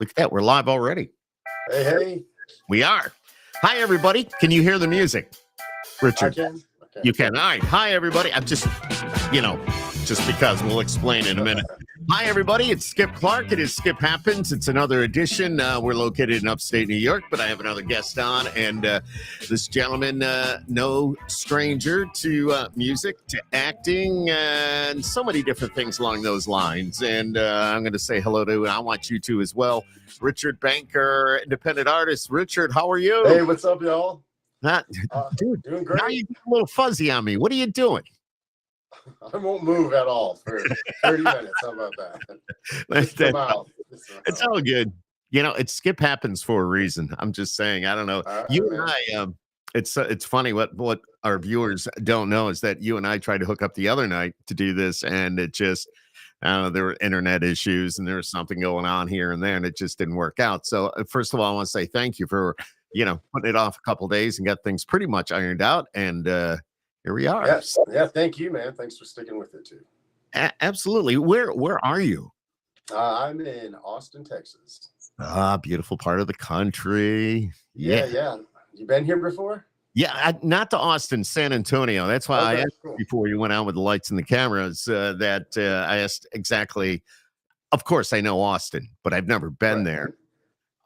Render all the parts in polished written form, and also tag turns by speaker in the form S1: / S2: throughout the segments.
S1: Look at that. We're live already.
S2: Hey, hey.
S1: We are. Hi, everybody. Can you hear the music? Richard,
S2: I can.
S1: you can. All right. Hi, everybody. I'm just, just because we'll explain in a minute. Hi, everybody. It's Skip Clark. It is Skip Happens. It's another edition. We're located in upstate New York, but I have another guest on. And this gentleman, no stranger to music, to acting, and so many different things along those lines. And I'm going to say hello to, and I want you to as well, Richard Banker, independent artist. Richard, how are you?
S2: Hey, what's up, y'all?
S1: Dude,
S2: doing great.
S1: Now you get a little fuzzy on me. What are you doing?
S2: I won't move at all for 30 minutes. How about that?
S1: It's all good. It's Skip Happens for a reason. I'm just saying. I don't know. You and I, it's funny what our viewers don't know is that you and I tried to hook up the other night to do this, and it just, there were internet issues and there was something going on here and there, and it just didn't work out. So first of all, I want to say thank you for putting it off a couple of days and got things pretty much ironed out, and here we are.
S2: Yes. Yeah, thank you, man. Thanks for sticking with it too.
S1: Absolutely. Where are you?
S2: I'm in Austin, Texas.
S1: Beautiful part of the country.
S2: Yeah. You been here before?
S1: Yeah, not to Austin, San Antonio. That's why I asked before you went out with the lights and the cameras that I asked exactly. Of course, I know Austin, but I've never been there.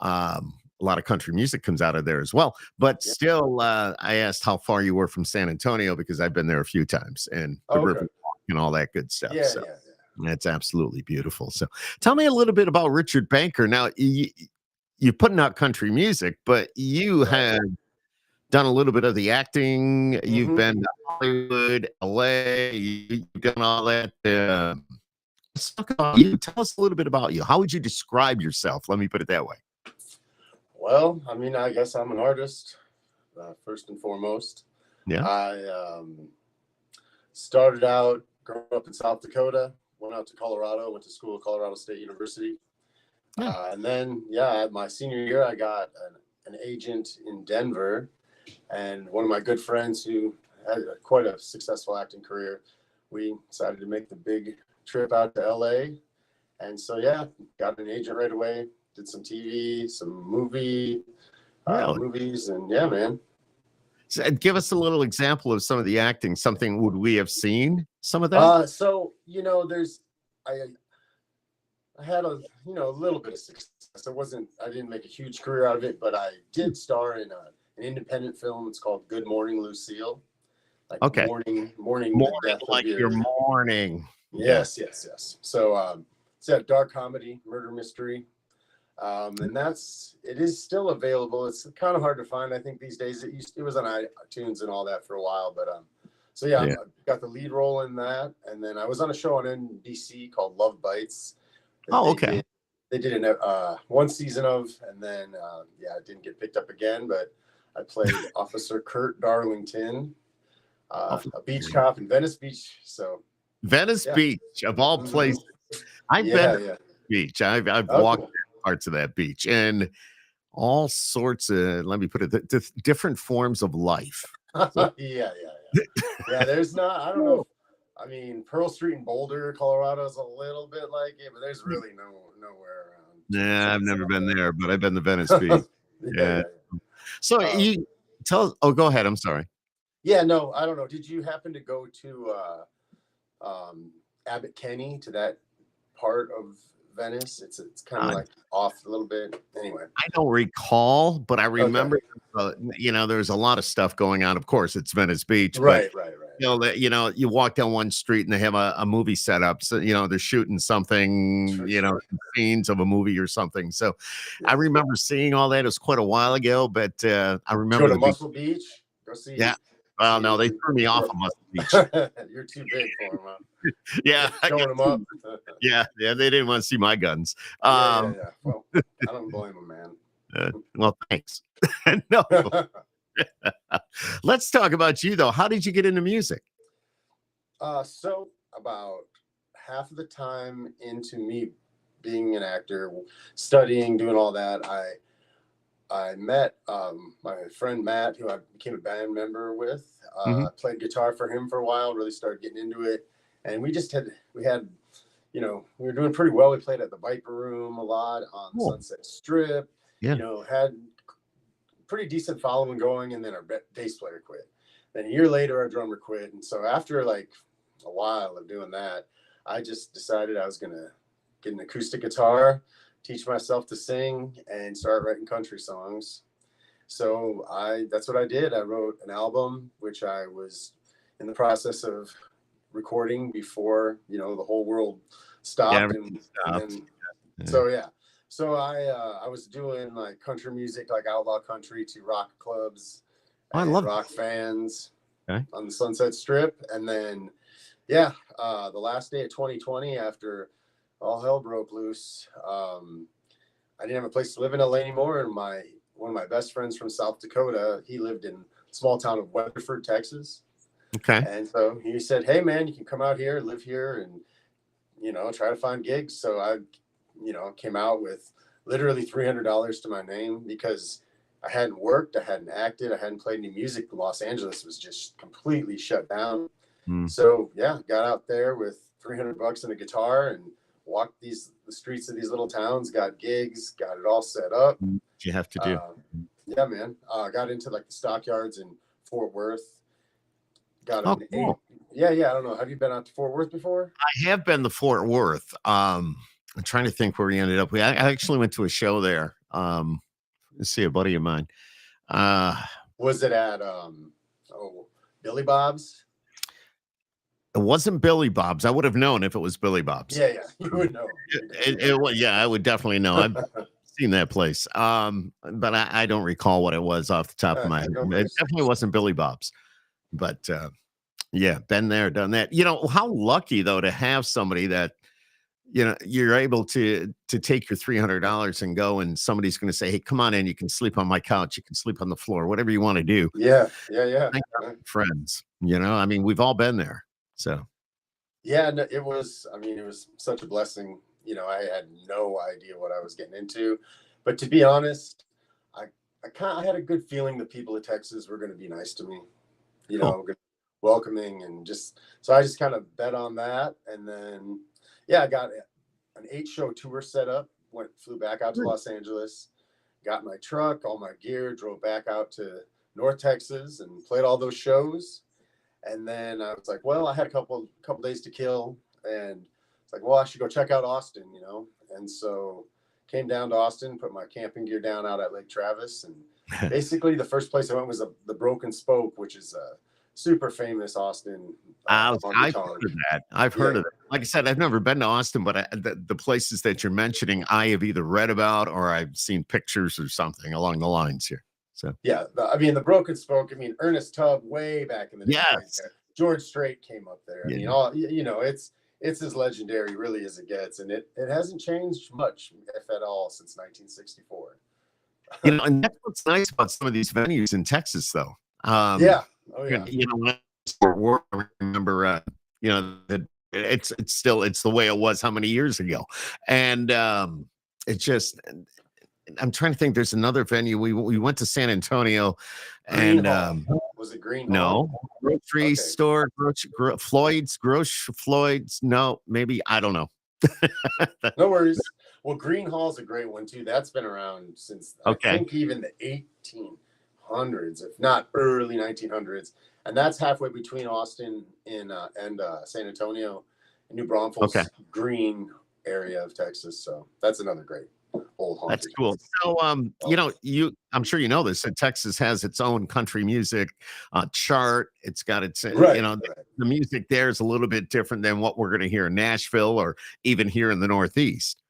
S1: A lot of country music comes out of there as well. But still, I asked how far you were from San Antonio because I've been there a few times and the river walk and all that good stuff.
S2: Yeah.
S1: That's absolutely beautiful. So tell me a little bit about Richard Banker. Now, you're putting out country music, but you have done a little bit of the acting. You've been to Hollywood, LA. You've done all that. Let's talk about you. Tell us a little bit about you. How would you describe yourself? Let me put it that way.
S2: Well, I mean, I guess I'm an artist, first and foremost.
S1: Yeah.
S2: I started out growing up in South Dakota, went out to Colorado, went to school at Colorado State University. And then, my senior year, I got an agent in Denver, and one of my good friends who had quite a successful acting career, we decided to make the big trip out to LA. And so, got an agent right away. Did some TV, some movies, and man.
S1: So give us a little example of some of the acting. Something would we have seen some of that?
S2: I had a little bit of success. I didn't make a huge career out of it, but I did star in an independent film. It's called Good Morning, Lucille. Morning,
S1: like your morning.
S2: Yes. So it's a dark comedy, murder mystery. And it is still available. It's kind of hard to find, I think, these days. It was on iTunes and all that for a while, but I got the lead role in that, and then I was on a show on NBC called Love Bites. They did one season of, and then it didn't get picked up again, but I played Officer Kurt Darlington, a beach cop in Venice Beach. So
S1: Venice Beach, of all places. I've been to the beach. I've walked parts of that beach and all sorts of, let me put it, different forms of life.
S2: There's not, I don't know. I mean, Pearl Street in Boulder, Colorado is a little bit like it, but there's really nowhere around.
S1: Yeah, I've never been there, but I've been to Venice Beach. So you tell us, go ahead. I'm sorry.
S2: Yeah, no, I don't know. Did you happen to go to Abbot Kinney, to that part of Venice? It's kind of like off a little bit. Anyway,
S1: I don't recall, but I remember there's a lot of stuff going on. Of course, it's Venice Beach,
S2: right.
S1: You walk down one street and they have a movie set up, so they're shooting something, scenes of a movie or something. So I remember seeing all that. It was quite a while ago, but I remember
S2: go to Muscle Beach. Go see.
S1: Yeah. Well, no, they threw me off of Muscle Beach.
S2: You're too big for them, huh?
S1: Yeah,
S2: showing them up.
S1: yeah, they didn't want to see my guns.
S2: Well, I don't blame them, man.
S1: Well, thanks. No. Let's talk about you, though. How did you get into music?
S2: So about half of the time into me being an actor, studying, doing all that, I met my friend Matt, who I became a band member with. Played guitar for him for a while, really started getting into it. And we had you know, we were doing pretty well. We played at the Viper Room a lot on the
S1: Cool.
S2: Sunset Strip.
S1: Yeah.
S2: You know, had pretty decent following going, and then our bass player quit. Then a year later, our drummer quit, and so after like a while of doing that, I just decided I was gonna get an acoustic guitar, teach myself to sing, and start writing country songs. So that's what I did. I wrote an album, which I was in the process of recording before, you know, the whole world stopped.
S1: Everything stopped.
S2: And
S1: Yeah.
S2: so, yeah. So I was doing like country music, like outlaw country, to rock clubs
S1: I
S2: and
S1: love
S2: rock fans
S1: Okay.
S2: on the Sunset Strip. And then, yeah, the last day of 2020, after all hell broke loose, I didn't have a place to live in LA anymore. And one of my best friends from South Dakota, he lived in a small town of Weatherford, Texas.
S1: Okay.
S2: And so he said, "Hey man, you can come out here, live here, and, you know, try to find gigs." So I, you know, came out with literally $300 to my name because I hadn't worked, I hadn't acted, I hadn't played any music. Los Angeles was just completely shut down. So yeah, got out there with $300 and a guitar and walked the streets of these little towns, got gigs, got it all set up.
S1: What you have to do.
S2: Yeah, man. Got into like the stockyards in Fort Worth. Got
S1: Oh,
S2: an
S1: cool.
S2: Yeah. I don't know. Have you been out to Fort Worth before?
S1: I have been to Fort Worth. I'm trying to think where we ended up. I actually went to a show there. Let's see, a buddy of mine.
S2: Was it at Billy Bob's?
S1: It wasn't Billy Bob's. I would have known if it was Billy Bob's.
S2: Yeah, you would know.
S1: Yeah, I would definitely know. I've seen that place. But I don't recall what it was off the top of my head. It definitely wasn't Billy Bob's. But yeah, been there, done that. You know, how lucky though to have somebody that, you know, you're able to take your $300 and go, and somebody's going to say, "Hey, come on in. You can sleep on my couch. You can sleep on the floor. Whatever you want to do."
S2: Yeah.
S1: Friends, you know, I mean, we've all been there. So
S2: yeah, no, it was such a blessing. You know, I had no idea what I was getting into, but to be honest, I had a good feeling the people of Texas were going to be nice to me. You know, welcoming, and so I just kind of bet on that. And then, yeah, I got an 8-show tour set up, flew back out to Los Angeles, got my truck, all my gear, drove back out to North Texas and played all those shows. And then I was like, well, I had a couple days to kill, and it's like, well, I should go check out Austin, you know? And so came down to Austin, put my camping gear down out at Lake Travis, and basically the first place I went was the Broken Spoke, which is a super famous Austin.
S1: I've heard of that. I've heard of it. Like I said, I've never been to Austin, but the places that you're mentioning, I have either read about or I've seen pictures or something along the lines here. So
S2: yeah, the Broken Spoke. I mean, Ernest Tubb way back in the day.
S1: Yes.
S2: George Strait came up there.
S1: Yeah.
S2: I mean, all you know, it's as legendary really as it gets, and it hasn't changed much, if at all, since 1964.
S1: You know, and that's what's nice about some of these venues in Texas, though.
S2: Yeah. Oh yeah.
S1: You know, when I was Fort Worth, I remember, you know, that it's the way it was how many years ago, and it's just. I'm trying to think. There's another venue. We went to San Antonio, and
S2: was it Green
S1: no
S2: Hall?
S1: grocery store, Floyd's. No, maybe I don't know.
S2: No worries. Well, Green Hall's a great one too. That's been around since I think even the 1800s, if not early 1900s, and that's halfway between Austin and San Antonio, New Braunfels, green area of Texas. So that's another great.
S1: That's cool. So, you know, I'm sure you know this, that Texas has its own country music chart. It's got its, you know, the music there is a little bit different than what we're going to hear in Nashville or even here in the Northeast.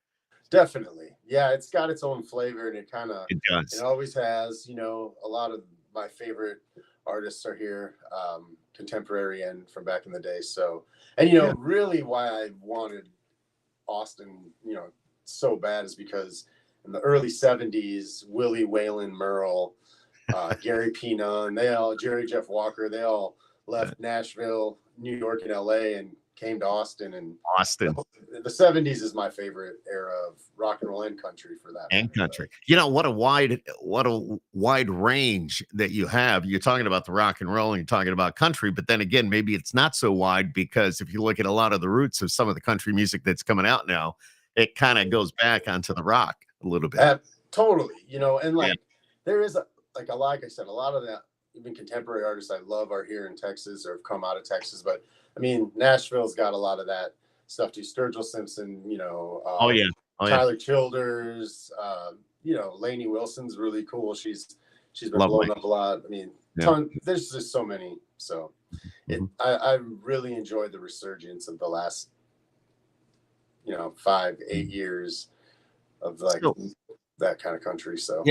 S2: Definitely. Yeah. It's got its own flavor, and it
S1: does.
S2: It always has. You know, a lot of my favorite artists are here, contemporary and from back in the day. So, and, you know, really why I wanted Austin, you know, so bad is because in the early 70s, Willie Waylon Merle, Gary P. Nunn, Jerry Jeff Walker, they all left Nashville, New York, and LA and came to Austin, and
S1: Austin.
S2: the 70s is my favorite era of rock and roll and country for that.
S1: And country. What a wide range that you have. You're talking about the rock and roll and you're talking about country, but then again, maybe it's not so wide because if you look at a lot of the roots of some of the country music that's coming out now, it kind of goes back onto the rock a little bit.
S2: Totally. And like there is like I said, a lot of that, even contemporary artists I love are here in Texas or have come out of Texas. But I mean, Nashville's got a lot of that stuff too. Sturgill Simpson, Tyler Childers, Lainey Wilson's really cool. She's been blowing up a lot. I mean, there's just so many. So I really enjoyed the resurgence of the last 5-8 years of like that kind of country. So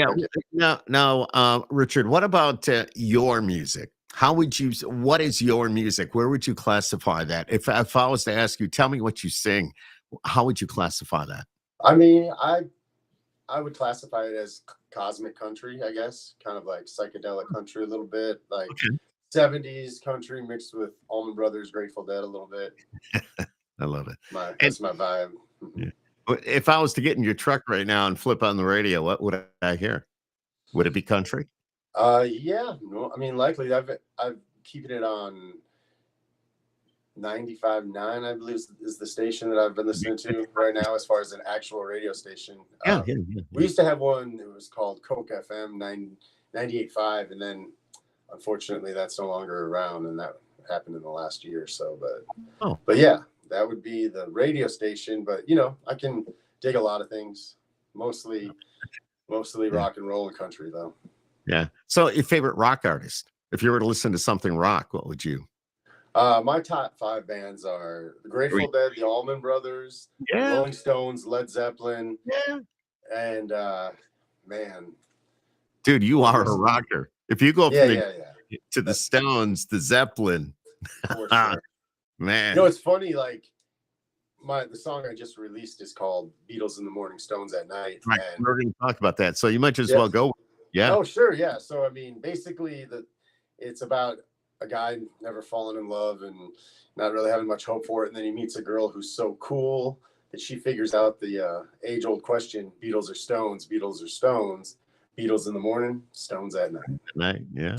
S1: now, Richard, what about your music? What is your music? Where would you classify that? If I was to ask you, tell me what you sing, how would you classify that?
S2: I mean, I would classify it as cosmic country, I guess, kind of like psychedelic country a little bit, like 70s country mixed with Allman Brothers, Grateful Dead a little bit.
S1: I love it.
S2: That's my vibe.
S1: Yeah. If I was to get in your truck right now and flip on the radio, what would I hear? Would it be country?
S2: No, I mean, likely I've keeping it on 95.9, I believe is the station that I've been listening to right now as far as an actual radio station. We used to have one that was called Coke FM 98.5, and then unfortunately that's no longer around, and that happened in the last year or so. But yeah, that would be the radio station. But I can dig a lot of things, mostly rock and roll and country though.
S1: Yeah. So your favorite rock artist, if you were to listen to something rock, what would you?
S2: My top 5 bands are the Grateful Dead, the Allman Brothers, Rolling Stones, Led Zeppelin, and man,
S1: dude, you are a rocker. If you go from to the Stones, the Zeppelin,
S2: for sure.
S1: Man,
S2: it's funny. Like the song I just released is called "Beatles in the Morning, Stones at Night."
S1: Right. We're going to talk about that, so you might as well go. Yeah.
S2: Oh, sure. Yeah. So I mean, basically, it's about a guy never falling in love and not really having much hope for it, and then he meets a girl who's so cool that she figures out the age-old question: Beatles or Stones? Beatles or Stones? Beatles in the morning, Stones at night.
S1: Yeah.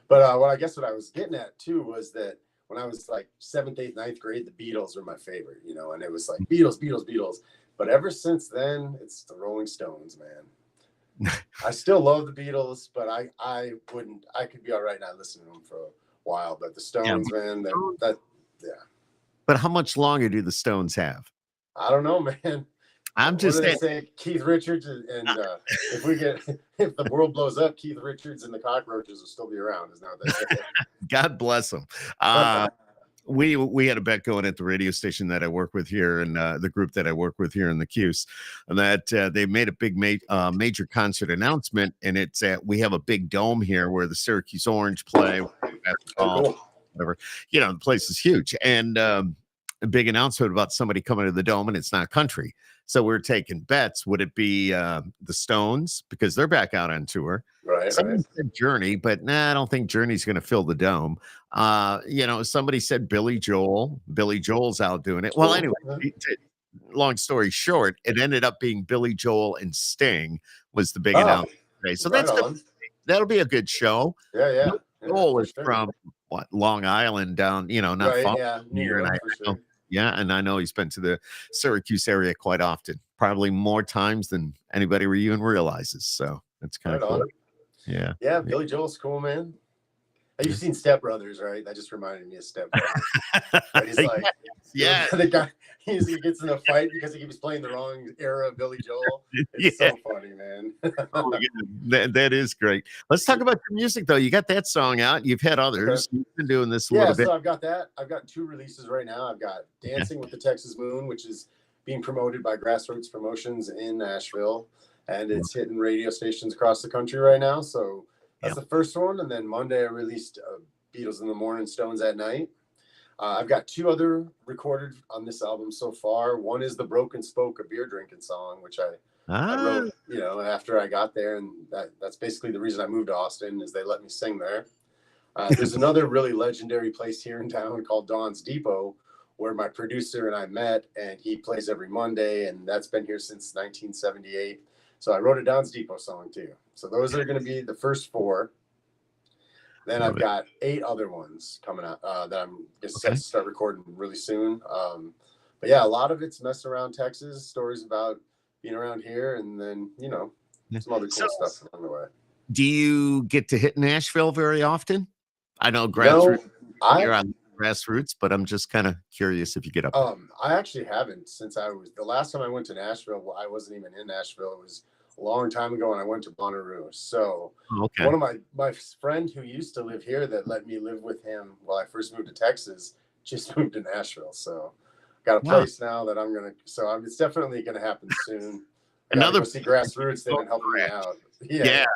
S2: But what I was getting at too was that when I was like 7th, 8th, 9th grade, the Beatles were my favorite, and it was like Beatles. But ever since then, it's the Rolling Stones, man. I still love the Beatles, but I could be all right not listening to them for a while. But the Stones, man, that.
S1: But how much longer do the Stones have?
S2: I don't know, man.
S1: I'm just
S2: saying Keith Richards and if the world blows up, Keith Richards and the Cockroaches will still be around. Is not that
S1: God bless them. We had a bet going at the radio station that I work with here, and the group that I work with here in the Cuse, and that they made a big major concert announcement, and it's we have a big dome here where the Syracuse Orange play, whatever. The place is huge, and a big announcement about somebody coming to the dome, and it's not country. So we're taking bets. Would it be the Stones because they're back out on tour?
S2: Right.
S1: Somebody said Journey, but I don't think Journey's going to fill the dome. Somebody said Billy Joel. Billy Joel's out doing it. Well, anyway, long story short, it ended up being Billy Joel and Sting was the big announcement today. So that'll be a good show.
S2: Yeah.
S1: Joel is from Long Island down, not far near, and and I know he's been to the Syracuse area quite often, probably more times than anybody even realizes. So that's kind of cool.
S2: Yeah, Billy Joel's cool, man. You've seen Step Brothers, right? That just reminded me of Step Brothers. Right? He's like, the guy he gets in a fight because he keeps playing the wrong era of Billy Joel. It's so funny, man.
S1: Oh my God. That is great. Let's talk about your music, though. You got that song out. You've had others. You've been doing this a little bit.
S2: So I've got that. I've got 2 releases right now. I've got Dancing with the Texas Moon, which is being promoted by Grassroots Promotions in Nashville, and it's hitting radio stations across the country right now. So that's the first one. And then Monday I released Beatles in the Morning, Stones at Night. I've got 2 other recorded on this album so far. One is the Broken Spoke, a beer drinking song, which I wrote, after I got there. And that's basically the reason I moved to Austin is they let me sing there. There's another really legendary place here in town called Dawn's Depot, where my producer and I met, and he plays every Monday, and that's been here since 1978. So I wrote it down as Depot song too. So those are going to be the first 4. Then I've got 8 other ones coming out that I'm going to start recording really soon. But yeah, a lot of it's messing around Texas, stories about being around here, and then, you know, some other cool stuff along the way.
S1: Do you get to hit Nashville very often? I know grassroots.
S2: No,
S1: you're on grassroots, but I'm just kind of curious if you get up.
S2: I actually haven't since the last time I went to Nashville. I wasn't even in Nashville. It was a long time ago, and I went to Bonnaroo. So one of my friend who used to live here that let me live with him while I first moved to Texas just moved to Nashville. So got a place now that I'm gonna. So it's definitely gonna happen soon. Another see grassroots. They've been helping me out.
S1: Yeah.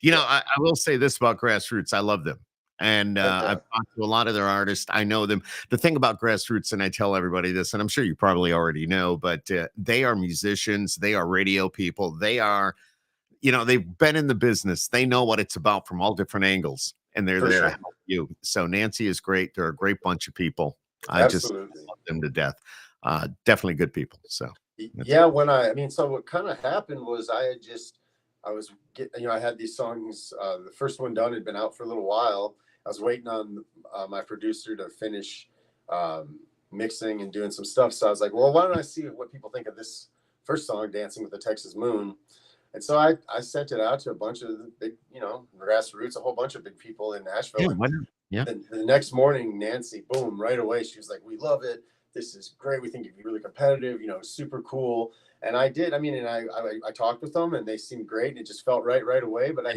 S1: You know, I will say this about grassroots. I love them. And I've talked to a lot of their artists. I know them. The thing about grassroots, and I tell everybody this, and I'm sure you probably already know, but they are musicians. They are radio people. They are, you know, they've been in the business. They know what it's about from all different angles, and they're there to help you. So Nancy is great. They're a great bunch of people. I just love them to death. Definitely good people. So
S2: yeah, so what kind of happened was I had these songs. The first one done had been out for a little while. I was waiting on my producer to finish mixing and doing some stuff. So I was like, well, why don't I see what people think of this first song, Dancing with the Texas Moon? And so I sent it out to a bunch of big, you know, grassroots, a whole bunch of big people in Nashville.
S1: Yeah.
S2: The next morning, Nancy, boom, right away, she was like, we love it. This is great. We think you'd be really competitive, you know, super cool. And I did. I mean, and I talked with them, and they seemed great. It just felt right away. But I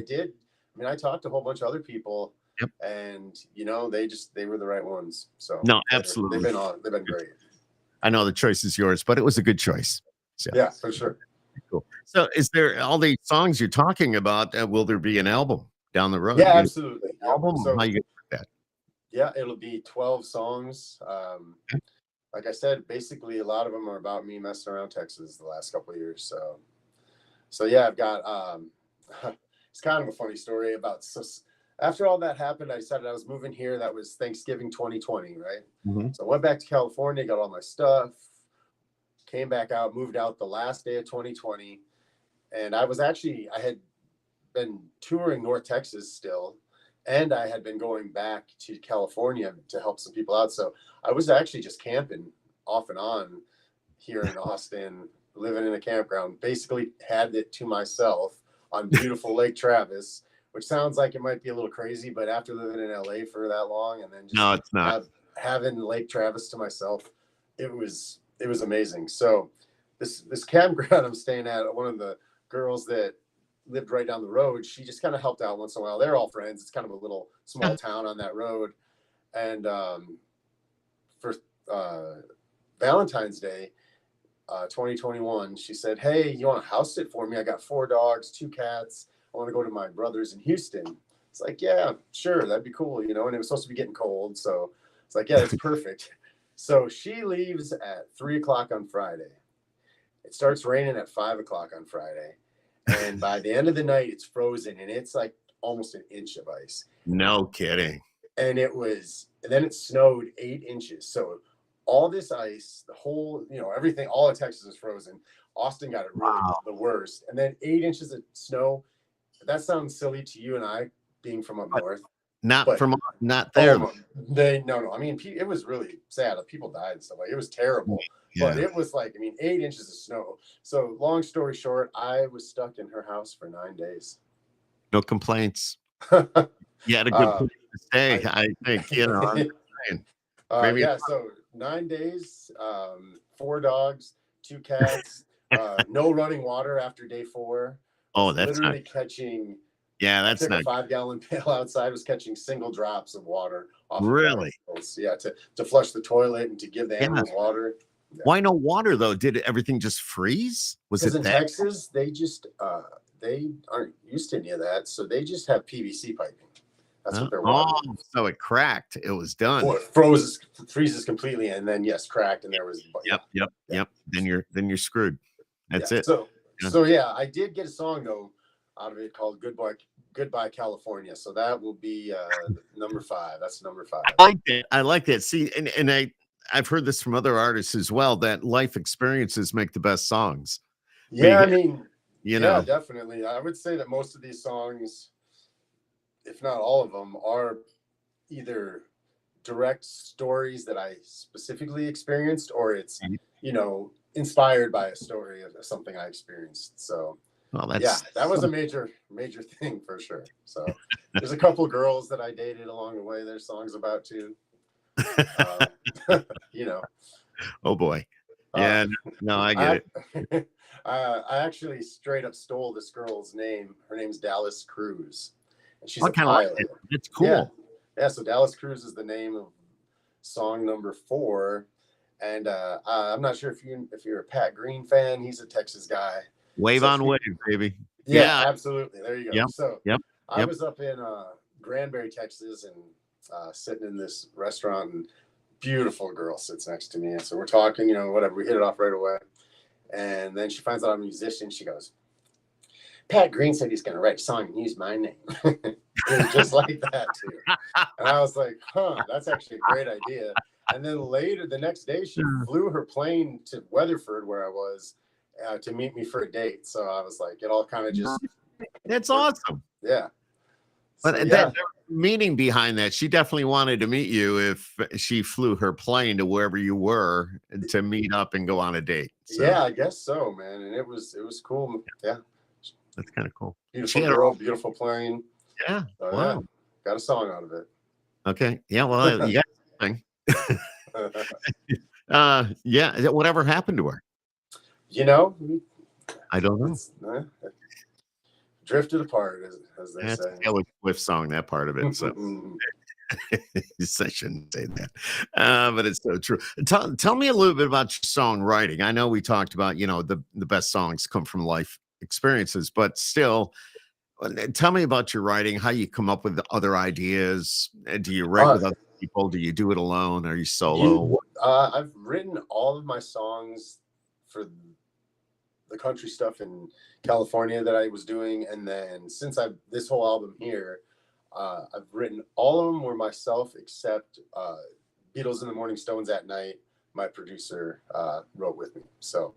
S2: talked to a whole bunch of other people.
S1: Yep.
S2: And you know, they were the right ones. So
S1: no, absolutely,
S2: they've been great.
S1: I know the choice is yours, but it was a good choice. So.
S2: Yeah, for sure.
S1: Cool. So, is there all these songs you're talking about? Will there be an album down the road?
S2: Yeah, absolutely.
S1: Album?
S2: So,
S1: how you get that?
S2: Yeah, it'll be 12 songs. Like I said, basically a lot of them are about me messing around Texas the last couple of years. So yeah, I've got. It's kind of a funny story about. After all that happened, I decided I was moving here. That was Thanksgiving 2020, right?
S1: Mm-hmm.
S2: So I went back to California, got all my stuff, came back out, moved out the last day of 2020. And I had been touring North Texas still, and I had been going back to California to help some people out. So I was actually just camping off and on here in Austin, living in a campground, basically had it to myself on beautiful Lake Travis. Which sounds like it might be a little crazy, but after living in LA for that long and then just
S1: no, it's not.
S2: Having Lake Travis to myself, it was amazing. So this campground I'm staying at, one of the girls that lived right down the road, she just kind of helped out once in a while. They're all friends. It's kind of a little small town on that road. And for Valentine's Day, 2021, she said, "Hey, you want to house sit for me? I got 4 dogs, 2 cats. I want to go to my brother's in Houston." It's like, yeah, sure, that'd be cool, you know. And it was supposed to be getting cold, so it's like, yeah, it's perfect. So she leaves at 3:00 on Friday. It starts raining at 5:00 on Friday, and by the end of the night, it's frozen, and it's like almost an inch of ice.
S1: No kidding.
S2: And then it snowed 8 inches. So all this ice, the whole, you know, everything, all of Texas is frozen. Austin got it really the worst, and then 8 inches of snow. That sounds silly to you and I, being from up north.
S1: Not there.
S2: No. I mean, it was really sad. People died and stuff. Like, it was terrible. Yeah. But it was like, 8 inches of snow. So long story short, I was stuck in her house for 9 days.
S1: No complaints. You had a good place to stay, I think. You know, I'm saying.
S2: Yeah. So 9 days, 4 dogs, 2 cats, no running water after day 4.
S1: Oh, that's
S2: literally catching.
S1: Yeah, that's not
S2: a 5-gallon pail outside. Was catching single drops of water off.
S1: Really?
S2: Yeah, to flush the toilet and to give the animals water. Yeah.
S1: Why no water though? Did everything just freeze? Was it
S2: in Texas? They just they aren't used to any of that, so they just have PVC piping. That's what they're watering.
S1: Oh, so it cracked. It was done.
S2: Well, it freezes completely, and then cracked, and there was.
S1: Yep. Then you're screwed. That's it.
S2: So yeah, I did get a song though out of it called Goodbye California. So that will be number 5. That's number 5.
S1: I like that. See, and I've heard this from other artists as well, that life experiences make the best songs.
S2: Yeah, I
S1: Because,
S2: mean,
S1: you
S2: yeah,
S1: know,
S2: definitely. I would say that most of these songs, if not all of them, are either direct stories that I specifically experienced, or it's, inspired by a story of something I experienced. So
S1: well,
S2: yeah,
S1: that's
S2: that was a major thing for sure. So there's a couple girls that I dated along the way. There's songs about too. You know,
S1: oh boy.
S2: uh,
S1: Yeah, no, I get
S2: I
S1: it.
S2: I actually straight up stole this girl's name. Her name's Dallas Cruz, and she's
S1: I
S2: a
S1: kind of like
S2: pilot.
S1: it. It's
S2: Yeah,
S1: cool.
S2: yeah. So Dallas Cruz is the name of song number 4, and I'm not sure if you're a Pat Green fan. He's a Texas guy.
S1: Wave
S2: So
S1: on
S2: she,
S1: wave, baby.
S2: yeah,
S1: Yeah.
S2: absolutely. There you go.
S1: Yep.
S2: So
S1: Yep.
S2: I
S1: Yep.
S2: was up in Granbury, Texas, and sitting in this restaurant, and beautiful girl sits next to me, and so we're talking, whatever. We hit it off right away, and then she finds out I'm a musician. She goes, "Pat Green said he's going to write a song and use my name." It was just like that too, and I was like, "Huh, that's actually a great idea." And then later, the next day, she flew her plane to Weatherford, where I was, to meet me for a date. So I was like, it all kind of just,
S1: That's awesome.
S2: yeah.
S1: But
S2: So,
S1: that meaning behind that, she definitely wanted to meet you if she flew her plane to wherever you were to meet up and go on a date. So
S2: yeah, I guess so, man. And it was cool. Yeah.
S1: that's kind of cool.
S2: Beautiful
S1: She had her
S2: girl,
S1: own,
S2: beautiful plane.
S1: yeah.
S2: So,
S1: Wow.
S2: yeah, got a song out of it.
S1: Okay. Yeah. Well, you got something. Yeah. Whatever happened to her? I don't know.
S2: It's, drifted apart, as they
S1: That's
S2: say.
S1: a Taylor Swift song, that part of it. So I shouldn't say that, but it's so true. Tell me a little bit about your songwriting. I know we talked about, the best songs come from life experiences, but still, tell me about your writing, how you come up with the other ideas. Do you write with other people? Do you do it alone? Are you solo?
S2: I've written all of my songs for the country stuff in California that I was doing, and then since this whole album here, I've written all of them were myself, except Beatles in the Morning, Stones at Night. My producer wrote with me. So,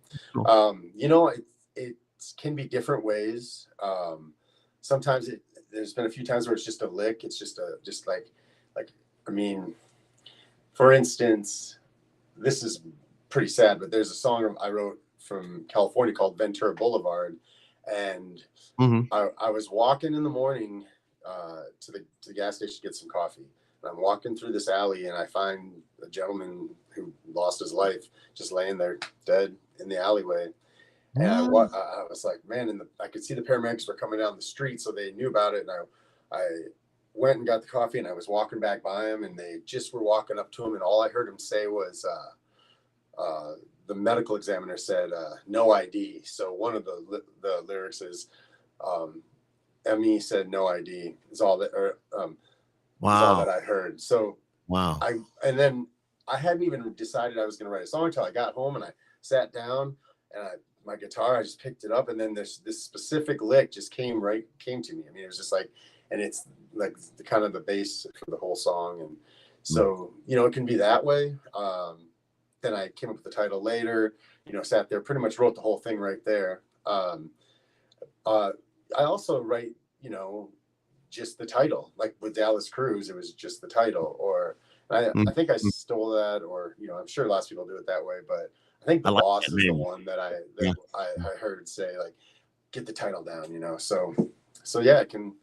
S2: it can be different ways. Sometimes there's been a few times where it's just a lick. It's just like, I mean, for instance, this is pretty sad, but there's a song I wrote from California called Ventura Boulevard, and I was walking in the morning to the gas station to get some coffee, and I'm walking through this alley, and I find a gentleman who lost his life just laying there dead in the alleyway. And I was like, man, I could see the paramedics were coming down the street, so they knew about it. And I went and got the coffee, and I was walking back by him, and they just were walking up to him, and all I heard him say was, the medical examiner said, "No ID." So one of the lyrics is, "Me said no ID." Is all that, is all that I heard. So
S1: wow.
S2: And then I hadn't even decided I was going to write a song until I got home, and I sat down, and my guitar, I just picked it up, and then this specific lick just came to me. I mean, it was just like, and it's like the kind of the bass for the whole song, and so it can be that way. Then I came up with the title later. Sat there, pretty much wrote the whole thing right there. I also write, just the title, like with Dallas Cruz, it was just the title. Or I think I stole that, or I'm sure lots of people do it that way, but I think the boss is the one that I heard say, like, get the title down, So yeah, it can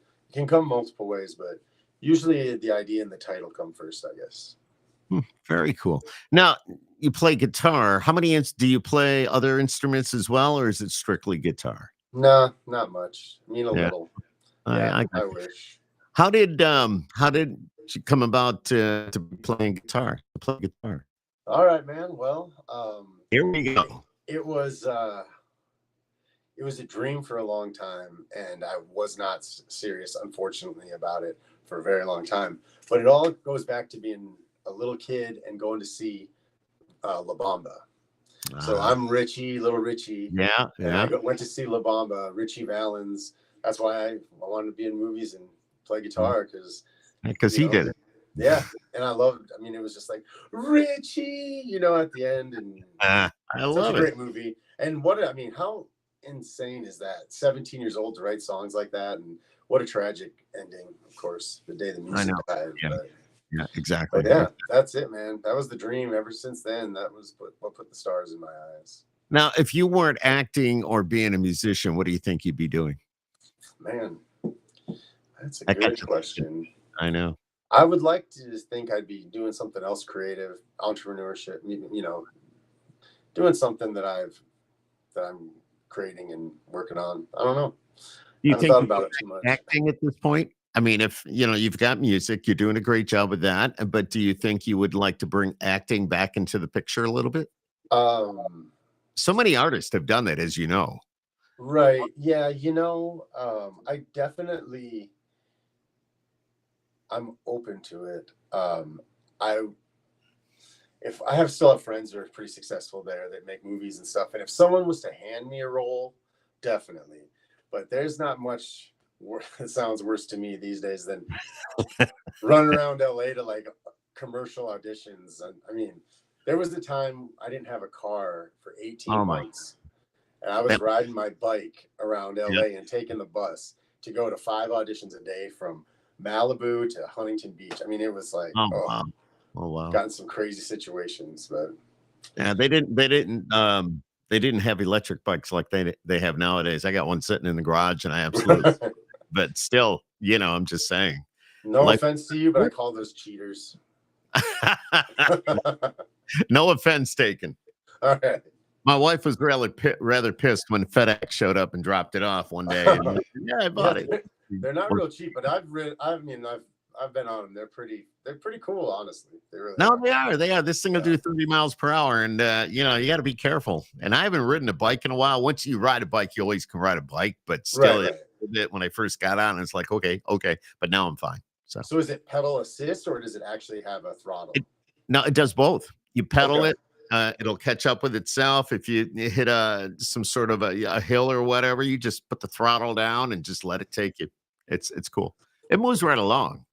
S2: come multiple ways, but usually the idea and the title come first, I guess.
S1: Very cool. Now, you play guitar. How many do you play other instruments as well, or is it strictly guitar?
S2: No, not much. I mean, a little. Yeah, I wish.
S1: How did you come about to be playing guitar? To play guitar.
S2: All right, man. Well,
S1: here we go.
S2: It was a dream for a long time, and I was not serious, unfortunately, about it for a very long time. But it all goes back to being a little kid and going to see La Bamba. So I'm little Richie.
S1: Yeah.
S2: I went to see La Bamba, Richie Valens. That's why I wanted to be in movies and play guitar, because
S1: he did it.
S2: Yeah, and I loved. I mean, it was just like Richie, at the end, and
S1: I
S2: such a
S1: love it.
S2: great movie. And I mean, how insane is that? 17 years old to write songs like that, and what a tragic ending. Of course, the day the
S1: I
S2: music
S1: know.
S2: died.
S1: Yeah. Yeah,
S2: But
S1: exactly.
S2: yeah, that's it, man. That was the dream. Ever since then, that was what put the stars in my eyes.
S1: Now, if you weren't acting or being a musician, what do you think you'd be doing?
S2: Man, that's a
S1: I got
S2: good
S1: you.
S2: question.
S1: I know.
S2: I would like to just think I'd be doing something else creative, entrepreneurship, doing something that I'm creating and working on. I don't know.
S1: Do
S2: I
S1: you
S2: haven't
S1: think
S2: thought
S1: you
S2: about
S1: could
S2: it too much.
S1: acting at this point? I mean, if you've got music, you're doing a great job with that. But do you think you would like to bring acting back into the picture a little bit?
S2: Um,
S1: So many artists have done that, as you know.
S2: right. Yeah. I definitely, I'm open to it. I, if I still have friends who are pretty successful there that make movies and stuff. And if someone was to hand me a role, definitely. But there's not much, it sounds worse to me these days than running around LA to like commercial auditions. I mean, there was the time I didn't have a car for 18
S1: Oh my!
S2: months, and I was
S1: That,
S2: riding my bike around
S1: yeah.
S2: LA and taking the bus to go to 5 auditions a day from Malibu to Huntington Beach. I mean, it was like,
S1: Oh
S2: oh,
S1: wow! Oh wow!
S2: got in some crazy situations, but
S1: Yeah, they didn't have electric bikes like they have nowadays. I got one sitting in the garage, and I absolutely. But still, I'm just saying,
S2: no
S1: life.
S2: offense to you, but I call those cheaters.
S1: No offense taken.
S2: All right.
S1: My wife was rather pissed when FedEx showed up and dropped it off one day. And, yeah, I bought it.
S2: They're not real cheap, but I've been on them. They're pretty cool, honestly. They really
S1: No,
S2: are.
S1: they are. This thing will do 30 miles per hour, and you got to be careful. And I haven't ridden a bike in a while. Once you ride a bike, you always can ride a bike, but still,
S2: Right.
S1: a bit when I first got on, it's like okay, but now I'm fine.
S2: So is it pedal assist or does it actually have a throttle?
S1: No, it does both. You pedal
S2: Okay.
S1: it, it'll catch up with itself. If you hit some sort of a hill or whatever, you just put the throttle down and just let it take you. It's cool. It moves right along,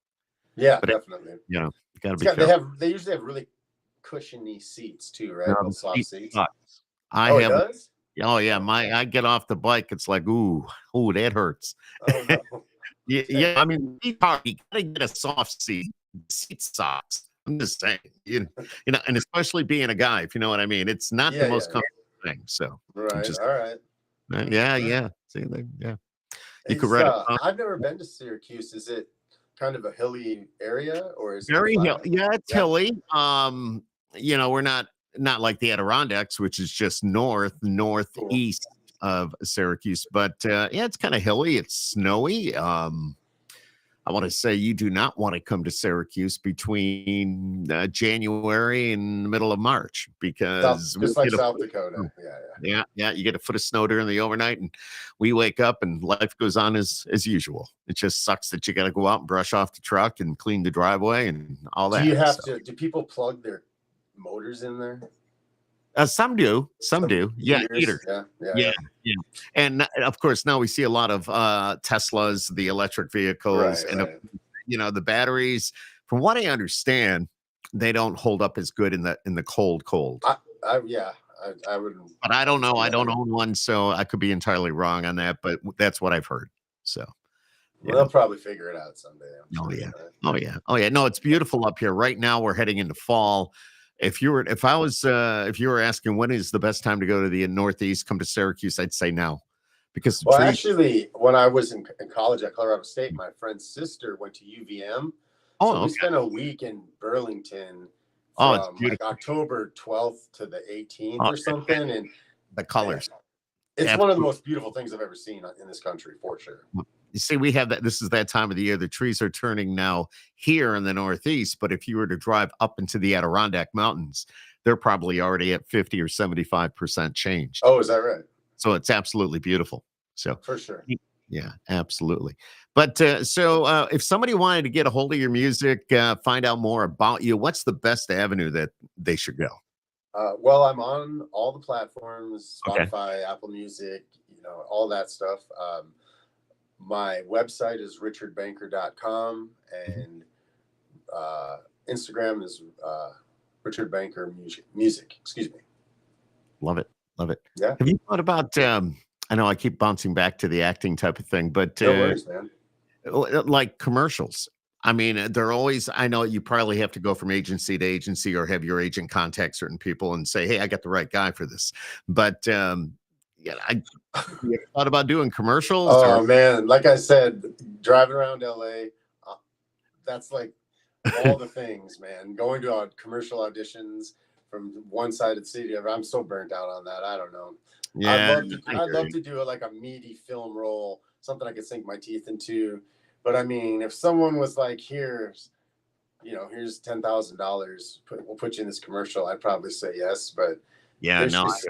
S2: Yeah,
S1: but
S2: definitely.
S1: you got to be careful.
S2: They usually have really cushiony seats too, right?
S1: No,
S2: Those
S1: the
S2: soft
S1: seat
S2: seats.
S1: sucks. I
S2: Oh, it
S1: have.
S2: does?
S1: Oh yeah, I get off the bike. It's like ooh, that hurts.
S2: Oh no.
S1: Yeah,
S2: Okay.
S1: yeah. I mean, you gotta get a soft seat. The seat sucks. I'm just saying, and especially being a guy, if you know what I mean. It's not the
S2: Yeah,
S1: most
S2: yeah.
S1: comfortable thing. So I'm
S2: Right.
S1: just,
S2: All right.
S1: yeah. See, yeah. You could ride a
S2: I've never been to Syracuse. Is it kind of a hilly area or is it
S1: very hill.
S2: flat?
S1: Yeah, it's
S2: Yeah.
S1: hilly. We're not like the Adirondacks, which is just
S2: Cool.
S1: northeast of Syracuse, but yeah, it's kind of hilly. It's snowy. I want to say you do not want to come to Syracuse between January and the middle of March because we
S2: Just like
S1: get a
S2: South
S1: foot of snow.
S2: Dakota. Yeah, yeah.
S1: Yeah, you get a foot of snow during the overnight, and we wake up and life goes on as usual. It just sucks that you got to go out and brush off the truck and clean the driveway and all
S2: Do you
S1: that.
S2: have
S1: So.
S2: to? Do people plug their motors in there?
S1: Some do, some
S2: Some
S1: do. Yeah,
S2: heaters.
S1: heaters.
S2: Yeah, yeah,
S1: Yeah,
S2: yeah.
S1: yeah. And of course, now we see a lot of Teslas, the electric vehicles,
S2: Right,
S1: and
S2: right.
S1: the batteries. From what I understand, they don't hold up as good in the cold.
S2: Yeah, I would.
S1: But I don't know. I don't
S2: Imagine.
S1: own one, so I could be entirely wrong on that. But that's what I've heard. So,
S2: Well, they'll probably figure it out someday. I'm
S1: oh
S2: sure.
S1: yeah,
S2: Right?
S1: oh yeah. No, it's beautiful up here. Right now, we're heading into fall. If you were asking when is the best time to go to the Northeast, come to Syracuse, I'd say now, because the
S2: Well,
S1: trees.
S2: actually, when I was in college at Colorado State, my friend's sister went to UVM, so
S1: Oh,
S2: we
S1: okay.
S2: spent a week in Burlington
S1: Oh, it's
S2: from like
S1: beautiful.
S2: October 12th to the 18th
S1: Oh,
S2: or something, and
S1: the colors.
S2: it's one of the
S1: Absolutely.
S2: most beautiful things I've ever seen in this country, for sure.
S1: You see, we have that. This is that time of the year. The trees are turning now here in the Northeast. But if you were to drive up into the Adirondack Mountains, they're probably already at 50 or 75% changed.
S2: Oh, is that right?
S1: So it's absolutely beautiful. So,
S2: For sure.
S1: yeah, absolutely. But if somebody wanted to get a hold of your music, find out more about you, what's the best avenue that they should go?
S2: Well, I'm on all the platforms,
S1: Okay.
S2: Spotify, Apple Music, all that stuff. My website is richardbanker.com,
S1: Mhm.
S2: and Instagram is Richard Banker Music. Excuse me.
S1: Love it. Love it.
S2: Yeah.
S1: Have you thought about, I know I keep bouncing back to the acting type of thing, but
S2: No worries, man.
S1: like commercials. I mean, they're always, I know you probably have to go from agency to agency or have your agent contact certain people and say, hey, I got the right guy for this. But yeah, you ever thought about doing commercials?
S2: Oh man, like I said, driving around LA, that's like all the things, man. Going to commercial auditions from one side of the city, I'm so burnt out on that. I don't know.
S1: Yeah,
S2: I'd love to do like a meaty film role, something I could sink my teeth into. But I mean, if someone was like, here's $10,000, we'll put you in this commercial, I'd probably say yes. But
S1: yeah, no,
S2: just,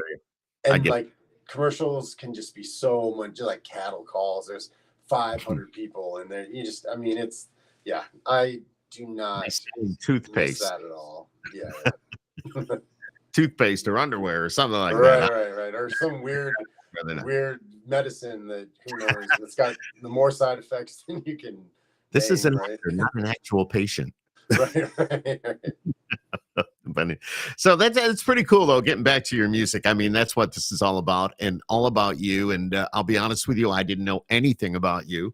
S2: like commercials can just be so much, just like cattle calls. There's 500 people, and I mean, I do not
S1: toothpaste
S2: that at all. Yeah.
S1: Toothpaste or underwear or something like
S2: right,
S1: that.
S2: Right. Or some weird medicine that who knows. It's got the more side effects than you can.
S1: This is
S2: right?
S1: not an actual patient.
S2: right.
S1: But so that's pretty cool though. Getting back to your music, I mean, that's what this is all about, and all about you. And I'll be honest with you, I didn't know anything about you.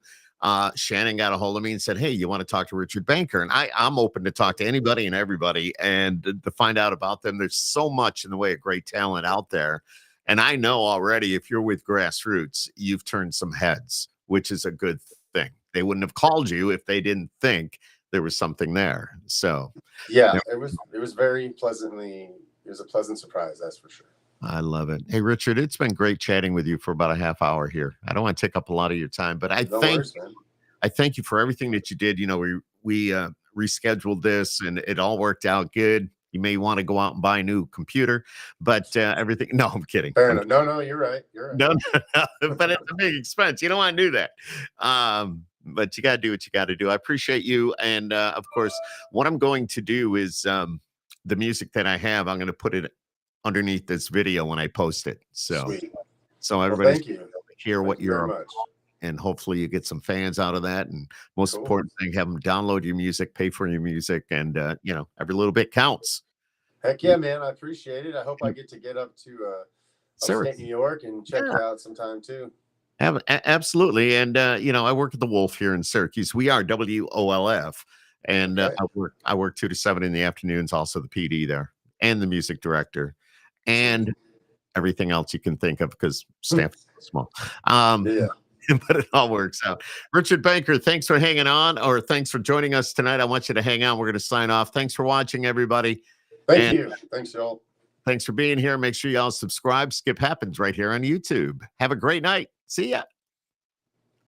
S1: Shannon got a hold of me and said, hey, you want to talk to Richard Banker? And I'm open to talk to anybody and everybody and to find out about them. There's so much in the way of great talent out there. And I know already, if you're with Grassroots, you've turned some heads, which is a good thing. They wouldn't have called you if they didn't think there was something there. So
S2: yeah, it was a pleasant surprise, that's for sure.
S1: I love it. Hey, Richard, it's been great chatting with you for about a half hour here. I don't want to take up a lot of your time, but I thank you for everything that you did. You know, we rescheduled this and it all worked out good. You may want to go out and buy a new computer, but everything. No, I'm kidding.
S2: Fair enough. No, you're right.
S1: No, but it's a big expense. You don't want to do that. But you got to do what you got to do. I appreciate you. And of course, what I'm going to do is the music that I have, I'm going to put it underneath this video when I post it. So,
S2: Sweet.
S1: So everybody
S2: thank you.
S1: Hear what you're
S2: much.
S1: And hopefully you get some fans out of that. And most important thing, have them download your music, pay for your music, and every little bit counts.
S2: Heck yeah, man! I appreciate it. I hope I get up to upstate New York and check you out sometime too.
S1: Absolutely. And I work at the Wolf here in Syracuse. We are WOLF, and I work 2 to 7 in the afternoons. Also the PD there and the music director and everything else you can think of because staff is small. But it all works out. Richard Banker, thanks for hanging on, or thanks for joining us tonight. I want you to hang on. We're going to sign off. Thanks for watching, everybody.
S2: Thank you. Thanks, y'all.
S1: Thanks for being here. Make sure y'all subscribe. Skip Happens right here on YouTube. Have a great night. See ya.